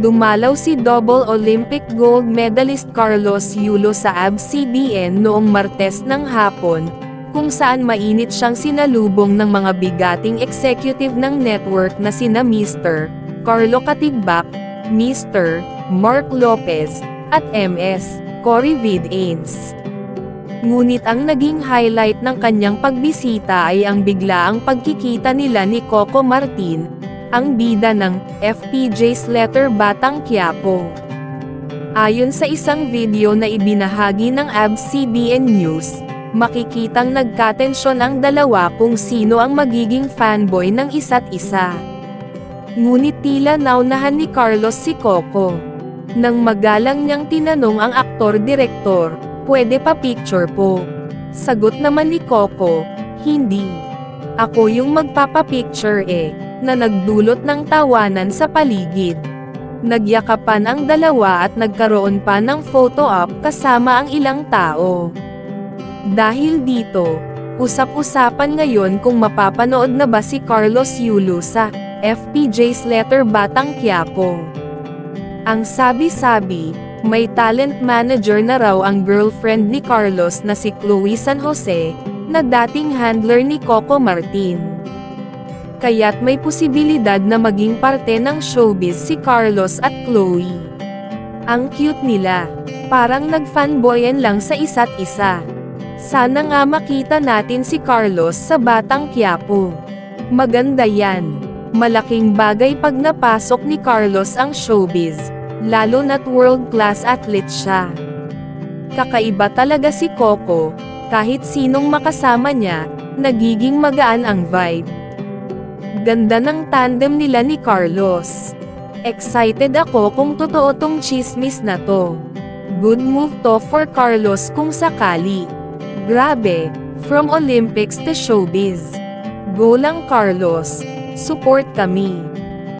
Dumalaw si double Olympic gold medalist Carlos Yulo sa ABS-CBN noong Martes ng hapon, kung saan mainit siyang sinalubong ng mga bigating executive ng network na sina Mr. Carlo Katigbak, Mr. Mark Lopez, at Ms. Cory Vidains. Ngunit ang naging highlight ng kanyang pagbisita ay ang biglaang pagkikita nila ni Coco Martin, ang bida ng FPJ's Letter Batang Quiapo. Ayon sa isang video na ibinahagi ng ABS-CBN News, makikitang nagkatensyon ang dalawa kung sino ang magiging fanboy ng isa't isa. Ngunit tila naunahan ni Carlos si Coco. Nang magalang niyang tinanong ang aktor-direktor, "Pwede pa picture po?" Sagot naman ni Coco, "Hindi. Ako yung magpapapicture na nagdulot ng tawanan sa paligid. Nagyakapan ang dalawa at nagkaroon pa ng photo op kasama ang ilang tao. Dahil dito, usap-usapan ngayon kung mapapanood na ba si Carlos Yulo sa FPJ's Letter Batang Quiapo. Ang sabi-sabi, may talent manager na raw ang girlfriend ni Carlos na si Chloe San Jose, na dating handler ni Coco Martin. Kaya't may posibilidad na maging parte ng showbiz si Carlos at Chloe. Ang cute nila, parang nag-fanboyan lang sa isa't isa. Sana nga makita natin si Carlos sa Batang Quiapo. Maganda yan. Malaking bagay pag napasok ni Carlos ang showbiz, lalo na't world-class athlete siya. Kakaiba talaga si Coco, kahit sinong makasama niya, nagiging magaan ang vibe. Ganda ng tandem nila ni Carlos. Excited ako kung totoo tong chismis na to. Good move to for Carlos kung sakali. Grabe, from Olympics to showbiz. Go lang Carlos, support kami.